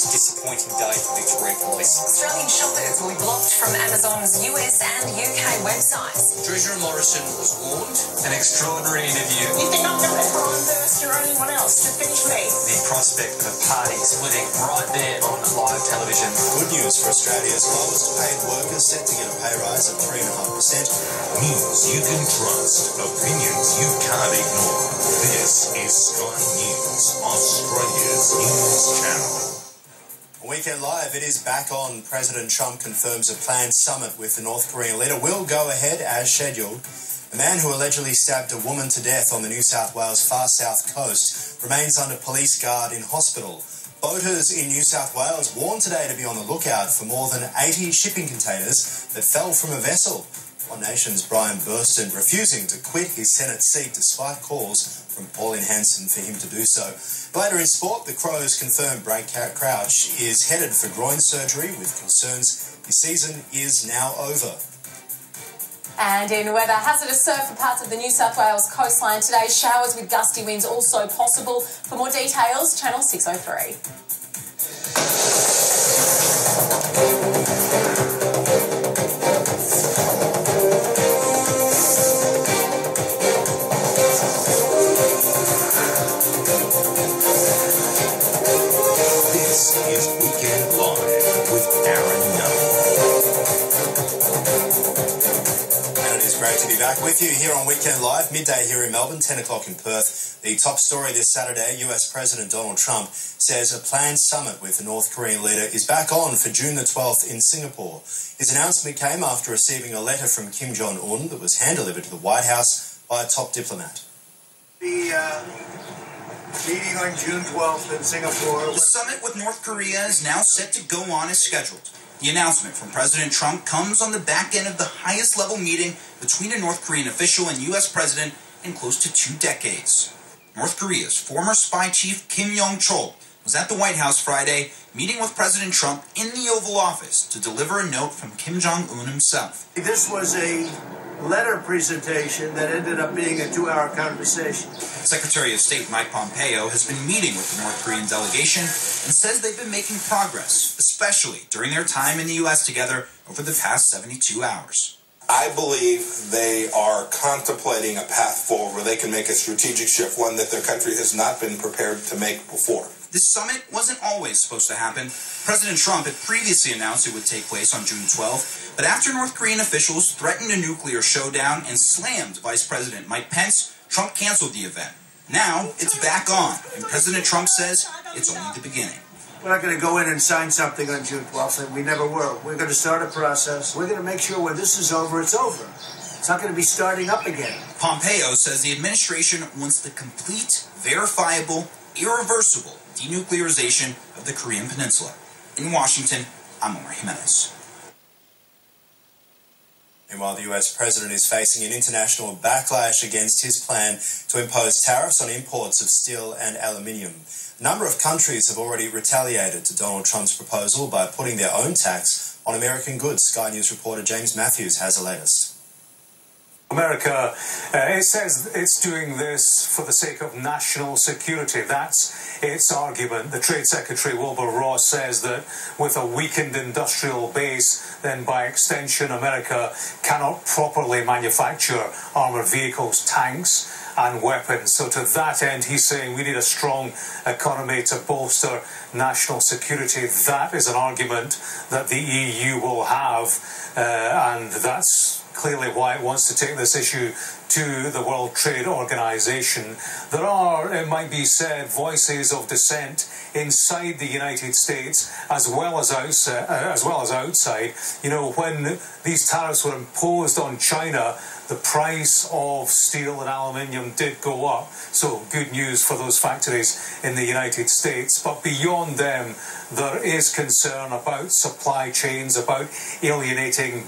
disappointing day for Victoria Police. Australian shoppers will be blocked from Amazon's US and UK websites. Treasurer Morrison was warned. An extraordinary interview. You think I'm going to put on first or anyone else to finish me? The prospect of a party splitting right there on live television. Good news for Australia's lowest paid workers set to get a pay rise of 3.5%. News you can trust, opinions you can't ignore. This is Sky News, Australia's news channel. Weekend Live, it is back on. President Trump confirms a planned summit with the North Korean leader will go ahead as scheduled. The man who allegedly stabbed a woman to death on the New South Wales far south coast remains under police guard in hospital. Boaters in New South Wales warned today to be on the lookout for more than 80 shipping containers that fell from a vessel. One Nation's Brian Burston refusing to quit his Senate seat despite calls from Pauline Hanson for him to do so. Later in sport, the Crows confirmed Brad Crouch is headed for groin surgery with concerns his season is now over. And in weather, hazardous surf for parts of the New South Wales coastline today. Showers with gusty winds also possible. For more details, Channel 603. Back with you here on Weekend Live, midday here in Melbourne, 10 o'clock in Perth. The top story this Saturday, US President Donald Trump says a planned summit with the North Korean leader is back on for June the 12th in Singapore. His announcement came after receiving a letter from Kim Jong-un that was hand-delivered to the White House by a top diplomat. The meeting on June 12th in Singapore. The summit with North Korea is now set to go on as scheduled. The announcement from President Trump comes on the back end of the highest-level meeting between a North Korean official and U.S. president in close to 2 decades. North Korea's former spy chief Kim Yong-chol was at the White House Friday meeting with President Trump in the Oval Office to deliver a note from Kim Jong-un himself. This was a letter presentation that ended up being a 2-hour conversation. Secretary of State Mike Pompeo has been meeting with the North Korean delegation and says they've been making progress, especially during their time in the U.S. together over the past 72 hours. I believe they are contemplating a path forward where they can make a strategic shift, one that their country has not been prepared to make before. This summit wasn't always supposed to happen. President Trump had previously announced it would take place on June 12th, but after North Korean officials threatened a nuclear showdown and slammed Vice President Mike Pence, Trump canceled the event. Now, it's back on, and President Trump says it's only the beginning. We're not going to go in and sign something on June 12th, and we never were. We're going to start a process. We're going to make sure when this is over, it's over. It's not going to be starting up again. Pompeo says the administration wants the complete, verifiable, irreversible denuclearization of the Korean Peninsula. In Washington, I'm Omar Jimenez. Meanwhile, the US president is facing an international backlash against his plan to impose tariffs on imports of steel and aluminium. A number of countries have already retaliated to Donald Trump's proposal by putting their own tax on American goods. Sky News reporter James Matthews has the latest. America, it says it's doing this for the sake of national security. That's its argument. The Trade Secretary Wilbur Ross says that with a weakened industrial base, then by extension America cannot properly manufacture armoured vehicles, tanks and weapons. So to that end, he's saying we need a strong economy to bolster national security. That is an argument that the EU will have, and that's clearly why it wants to take this issue to the World Trade Organization. There are, it might be said, voices of dissent inside the United States as well as outside. You know, when these tariffs were imposed on China, the price of steel and aluminium did go up. So good news for those factories in the United States. But beyond them, there is concern about supply chains, about alienating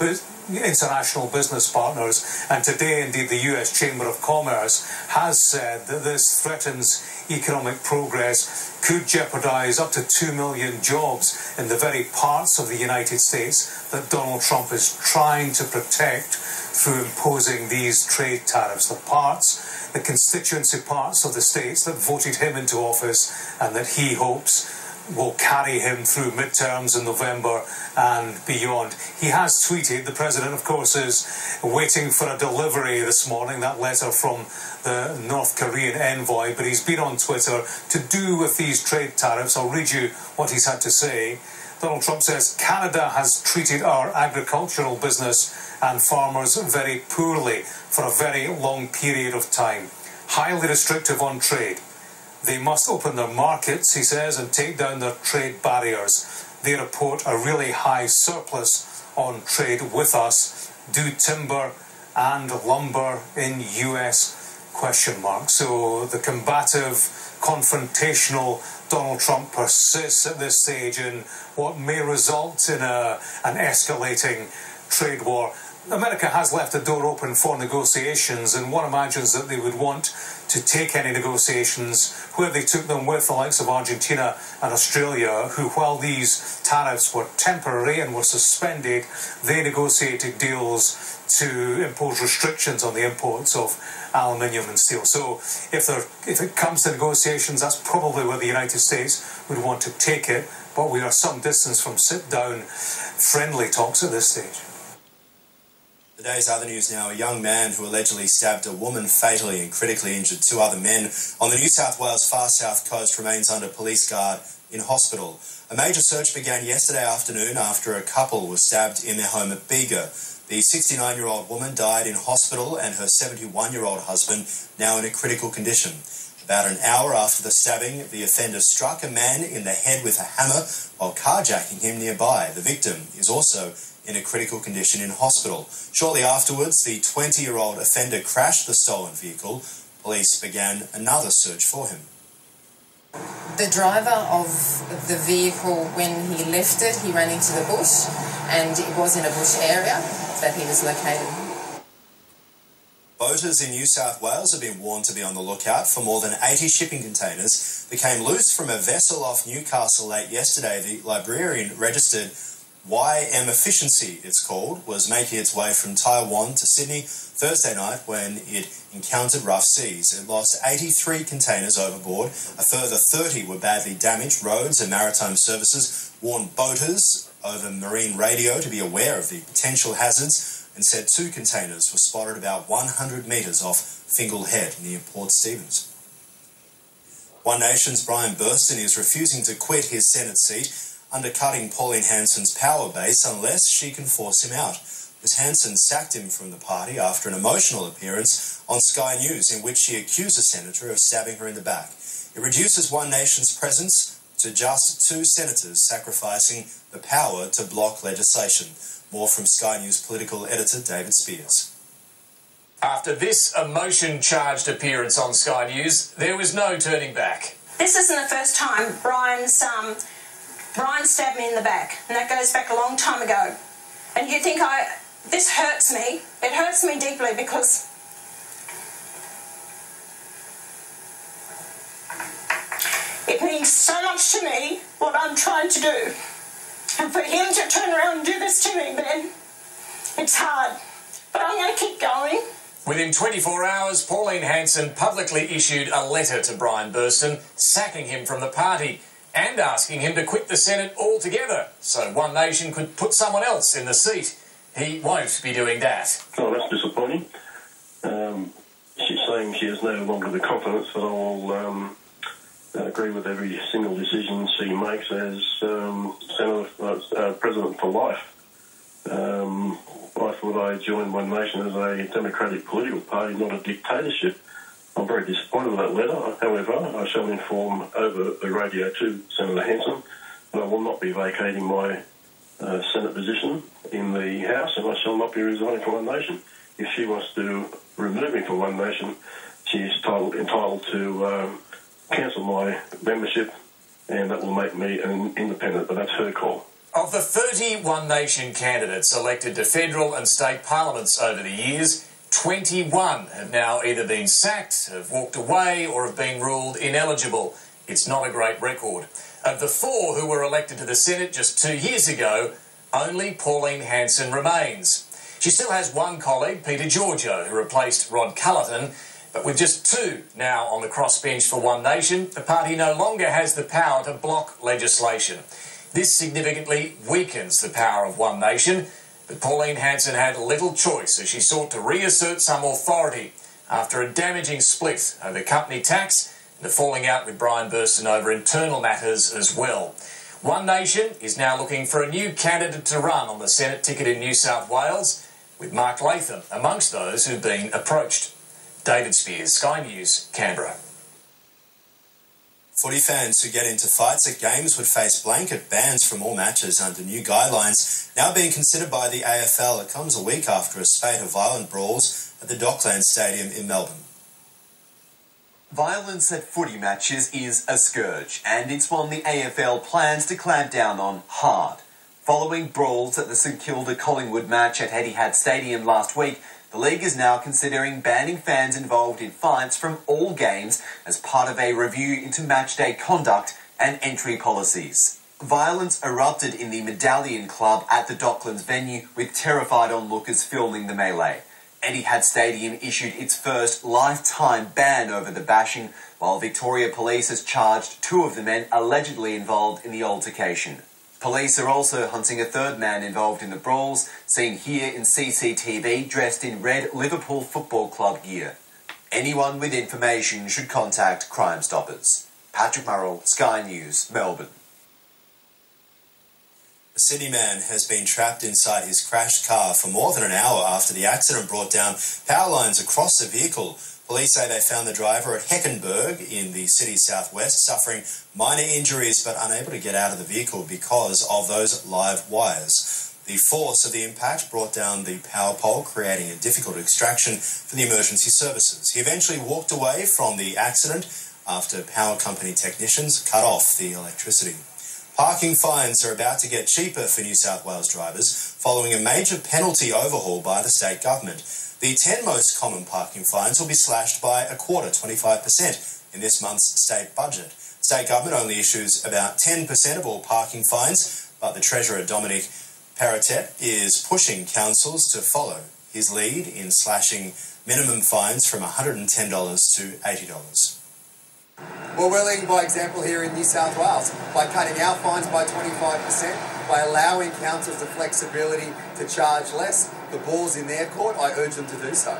international business partners. And today, indeed, the US Chamber of Commerce has said that this threatens economic progress, could jeopardize up to 2 million jobs in the very parts of the United States that Donald Trump is trying to protect through imposing these trade tariffs. The constituency parts of the states that voted him into office and that he hopes will carry him through midterms in November and beyond. He has tweeted, the president of course is waiting for a delivery this morning, that letter from the North Korean envoy, but he's been on Twitter to do with these trade tariffs. I'll read you what he's had to say. Donald Trump says, Canada has treated our agricultural business and farmers very poorly for a very long period of time. Highly restrictive on trade. They must open their markets, he says, and take down their trade barriers. They report a really high surplus on trade with us. Do timber and lumber in US? ? So the combative, confrontational Donald Trump persists at this stage in what may result in an escalating trade war. America has left the door open for negotiations, and one imagines that they would want to take any negotiations where they took them with the likes of Argentina and Australia, who, while these tariffs were temporary and were suspended, they negotiated deals to impose restrictions on the imports of aluminium and steel. So if it comes to negotiations, that's probably where the United States would want to take it, but we are some distance from sit-down friendly talks at this stage. Today's other news now, a young man who allegedly stabbed a woman fatally and critically injured two other men on the New South Wales far south coast remains under police guard in hospital. A major search began yesterday afternoon after a couple was stabbed in their home at Bega. The 69-year-old woman died in hospital and her 71-year-old husband now in a critical condition. About an hour after the stabbing, the offender struck a man in the head with a hammer while carjacking him nearby. The victim is also in a critical condition in hospital. Shortly afterwards, the 20-year-old offender crashed the stolen vehicle. Police began another search for him. The driver of the vehicle, when he left it, he ran into the bush, and it was in a bush area that he was located. Boaters in New South Wales have been warned to be on the lookout for more than 80 shipping containers that came loose from a vessel off Newcastle late yesterday. The Librarian registered YM Efficiency, it's called, was making its way from Taiwan to Sydney Thursday night when it encountered rough seas. It lost 83 containers overboard. A further 30 were badly damaged. Roads and Maritime Services warned boaters over marine radio to be aware of the potential hazards and said 2 containers were spotted about 100 metres off Fingal Head near Port Stephens. One Nation's Brian Burston is refusing to quit his Senate seat, undercutting Pauline Hanson's power base unless she can force him out. Ms Hanson sacked him from the party after an emotional appearance on Sky News in which she accused a senator of stabbing her in the back. It reduces One Nation's presence to just 2 senators sacrificing the power to block legislation. More from Sky News political editor David Spears. After this emotion-charged appearance on Sky News, there was no turning back. This isn't the first time Brian stabbed me in the back, and that goes back a long time ago. And you think this hurts me. It hurts me deeply because it means so much to me what I'm trying to do. And for him to turn around and do this to me, Ben, it's hard. But I'm going to keep going. Within 24 hours, Pauline Hanson publicly issued a letter to Brian Burston, sacking him from the party and asking him to quit the Senate altogether so One Nation could put someone else in the seat. He won't be doing that. Oh, that's disappointing. She's saying she has no longer the confidence that I will agree with every single decision she makes as President for life. I thought I joined One Nation as a democratic political party, not a dictatorship. I'm very disappointed with that letter. However, I shall inform over the radio to Senator Hanson that I will not be vacating my Senate position in the House, and I shall not be resigning from One Nation. If she wants to remove me from One Nation, she is entitled to cancel my membership, and that will make me an independent, but that's her call. Of the 30 One Nation candidates elected to federal and state parliaments over the years, 21 have now either been sacked, have walked away, or have been ruled ineligible. It's not a great record. Of the 4 who were elected to the Senate just 2 years ago, only Pauline Hanson remains. She still has one colleague, Peter Giorgio, who replaced Rod Cullerton. But with just 2 now on the crossbench for One Nation, the party no longer has the power to block legislation. This significantly weakens the power of One Nation, but Pauline Hanson had little choice as she sought to reassert some authority after a damaging split over company tax and a falling out with Brian Burston over internal matters as well. One Nation is now looking for a new candidate to run on the Senate ticket in New South Wales, with Mark Latham amongst those who've been approached. David Spears, Sky News, Canberra. Footy fans who get into fights at games would face blanket bans from all matches under new guidelines now being considered by the AFL. It comes a week after a spate of violent brawls at the Docklands Stadium in Melbourne. Violence at footy matches is a scourge, and it's one the AFL plans to clamp down on hard. Following brawls at the St Kilda-Collingwood match at Etihad Stadium last week, the league is now considering banning fans involved in fights from all games as part of a review into matchday conduct and entry policies. Violence erupted in the Medallion Club at the Docklands venue, with terrified onlookers filming the melee. Etihad Stadium issued its first lifetime ban over the bashing, while Victoria Police has charged 2 of the men allegedly involved in the altercation. Police are also hunting a 3rd man involved in the brawls, seen here in CCTV dressed in red Liverpool Football Club gear. Anyone with information should contact Crime Stoppers. Patrick Murrell, Sky News, Melbourne. A Sydney man has been trapped inside his crashed car for more than an hour after the accident brought down power lines across the vehicle. Police say they found the driver at Heckenberg in the city's southwest, suffering minor injuries but unable to get out of the vehicle because of those live wires. The force of the impact brought down the power pole, creating a difficult extraction for the emergency services. He eventually walked away from the accident after power company technicians cut off the electricity. Parking fines are about to get cheaper for New South Wales drivers following a major penalty overhaul by the state government. The 10 most common parking fines will be slashed by a quarter, 25%, in this month's state budget. State government only issues about 10% of all parking fines, but the Treasurer, Dominic Perrottet, is pushing councils to follow his lead in slashing minimum fines from $110 to $80. Well, we're leading by example here in New South Wales by cutting our fines by 25%, by allowing councils the flexibility to charge less. The ball's in their court. I urge them to do so.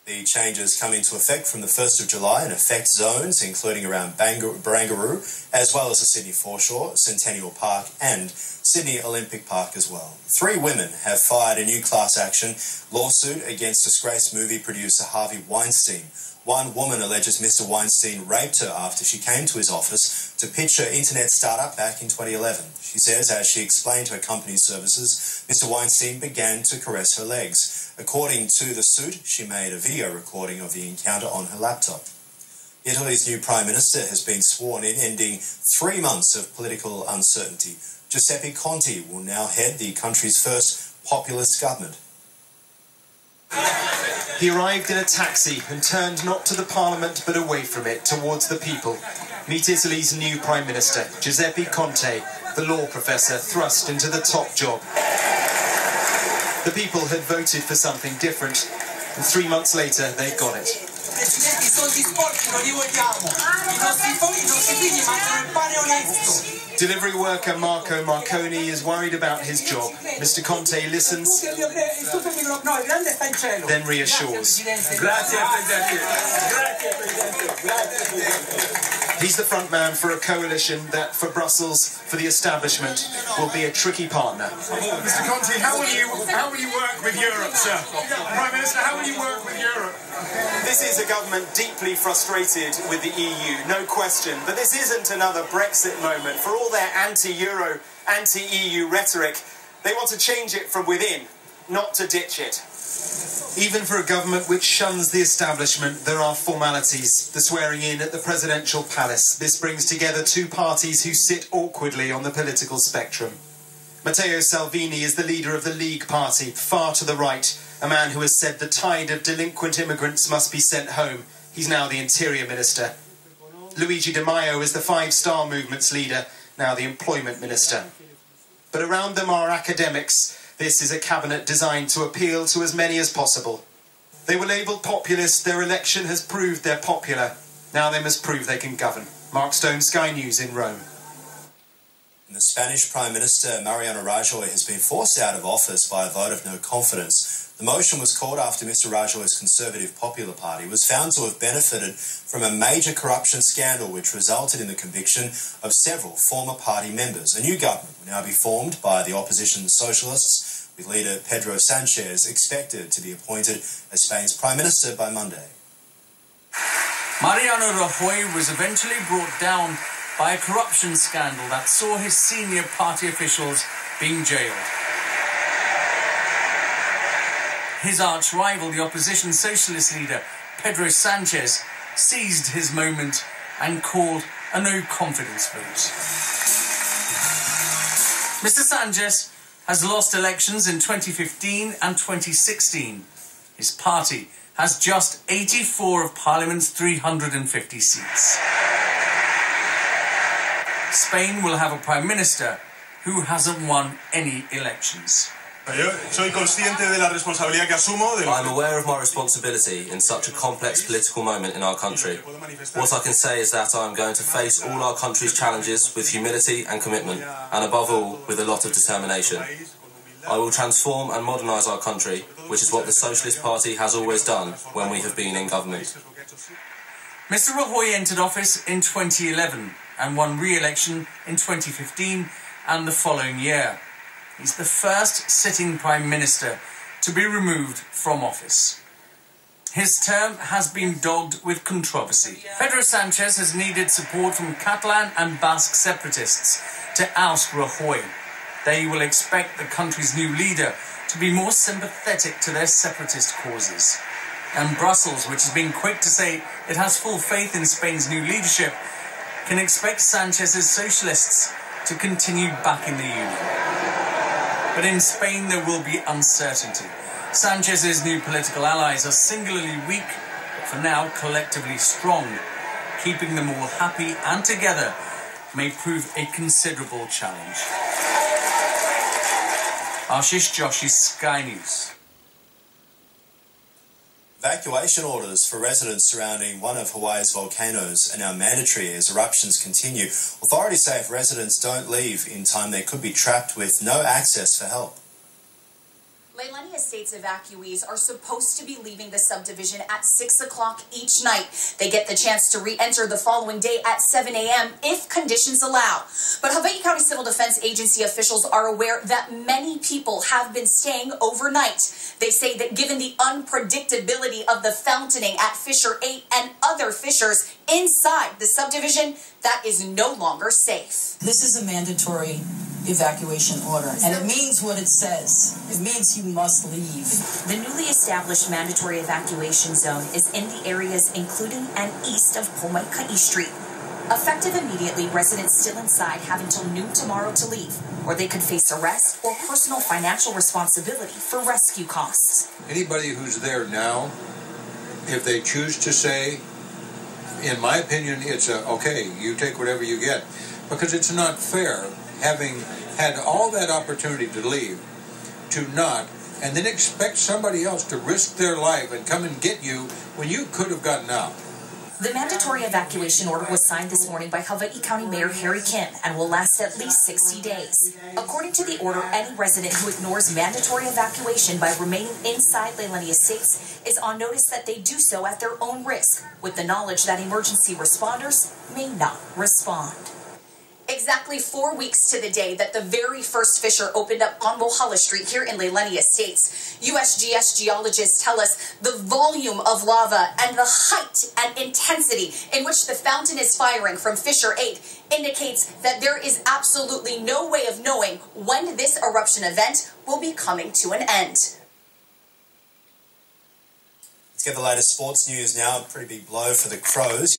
The changes come into effect from the 1st of July and affect zones including around Barangaroo, as well as the Sydney Foreshore, Centennial Park and Sydney Olympic Park as well. 3 women have filed a new class action lawsuit against disgraced movie producer Harvey Weinstein. One woman alleges Mr. Weinstein raped her after she came to his office to pitch her internet startup back in 2011. She says, as she explained her company's services, Mr. Weinstein began to caress her legs. According to the suit, she made a video recording of the encounter on her laptop. Italy's new Prime Minister has been sworn in, ending 3 months of political uncertainty. Giuseppe Conte will now head the country's first populist government. He arrived in a taxi and turned not to the Parliament but away from it, towards the people. Meet Italy's new Prime Minister, Giuseppe Conte, the law professor thrust into the top job. The people had voted for something different, and 3 months later they got it. Delivery worker Marco Marconi is worried about his job. Mr. Conte listens, then reassures. He's the front man for a coalition that, for Brussels, for the establishment, will be a tricky partner. Mr. Conte, how will you work with Europe, sir? Prime Minister, how will you work with Europe? This is a government deeply frustrated with the EU, no question. But this isn't another Brexit moment. For all their anti-Euro, anti-EU rhetoric, they want to change it from within, not to ditch it. Even for a government which shuns the establishment, there are formalities. The swearing in at the presidential palace. This brings together 2 parties who sit awkwardly on the political spectrum. Matteo Salvini is the leader of the League Party, far to the right, a man who has said the tide of delinquent immigrants must be sent home. He's now the Interior Minister. Luigi Di Maio is the Five Star Movement's leader, now the Employment Minister. But around them are academics. This is a cabinet designed to appeal to as many as possible. They were labelled populist. Their election has proved they're popular. Now they must prove they can govern. Mark Stone, Sky News in Rome. And the Spanish Prime Minister Mariano Rajoy has been forced out of office by a vote of no confidence. The motion was called after Mr. Rajoy's Conservative Popular Party was found to have benefited from a major corruption scandal which resulted in the conviction of several former party members. A new government will now be formed by the opposition Socialists, with leader Pedro Sanchez expected to be appointed as Spain's Prime Minister by Monday. Mariano Rajoy was eventually brought down by a corruption scandal that saw his senior party officials being jailed. His arch-rival, the opposition socialist leader, Pedro Sanchez, seized his moment and called a no-confidence vote. Mr. Sanchez has lost elections in 2015 and 2016. His party has just 84 of Parliament's 350 seats. Spain will have a Prime Minister who hasn't won any elections. I'm aware of my responsibility in such a complex political moment in our country. What I can say is that I am going to face all our country's challenges with humility and commitment, and above all, with a lot of determination. I will transform and modernise our country, which is what the Socialist Party has always done when we have been in government. Mr. Rajoy entered office in 2011 and won re-election in 2015 and the following year. He's the first sitting Prime Minister to be removed from office. His term has been dogged with controversy. Pedro Sanchez has needed support from Catalan and Basque separatists to oust Rajoy. They will expect the country's new leader to be more sympathetic to their separatist causes. And Brussels, which has been quick to say it has full faith in Spain's new leadership, can expect Sanchez's socialists to continue backing the union. But in Spain there will be uncertainty. Sanchez's new political allies are singularly weak, but for now collectively strong. Keeping them all happy and together may prove a considerable challenge. Ashish Joshi, Sky News. Evacuation orders for residents surrounding one of Hawaii's volcanoes are now mandatory as eruptions continue. Authorities say if residents don't leave in time, they could be trapped with no access for help. Leilani Estates evacuees are supposed to be leaving the subdivision at 6 o'clock each night. They get the chance to re-enter the following day at 7 a.m. if conditions allow. But Hawaii County Civil Defense Agency officials are aware that many people have been staying overnight. They say that given the unpredictability of the fountaining at Fissure 8 and other fissures inside the subdivision, that is no longer safe. This is a mandatory evacuation order, and it means what it says. It means you must leave. The newly established mandatory evacuation zone is in the areas including and east of Pomaikai Street. Effective immediately, residents still inside have until noon tomorrow to leave, or they could face arrest or personal financial responsibility for rescue costs. Anybody who's there now, if they choose to say, in my opinion, it's okay, you take whatever you get, because it's not fair having had all that opportunity to leave, to not, and then expect somebody else to risk their life and come and get you when you could have gotten out. The mandatory evacuation order was signed this morning by Hawaii County Mayor Harry Kim and will last at least 60 days. According to the order, any resident who ignores mandatory evacuation by remaining inside Leilani Estates is on notice that they do so at their own risk, with the knowledge that emergency responders may not respond. Exactly 4 weeks to the day that the very first fissure opened up on Mohala Street here in Leilani Estates, USGS geologists tell us the volume of lava and the height and intensity in which the fountain is firing from Fissure 8 indicates that there is absolutely no way of knowing when this eruption event will be coming to an end. Let's get the latest sports news now. A pretty big blow for the Crows.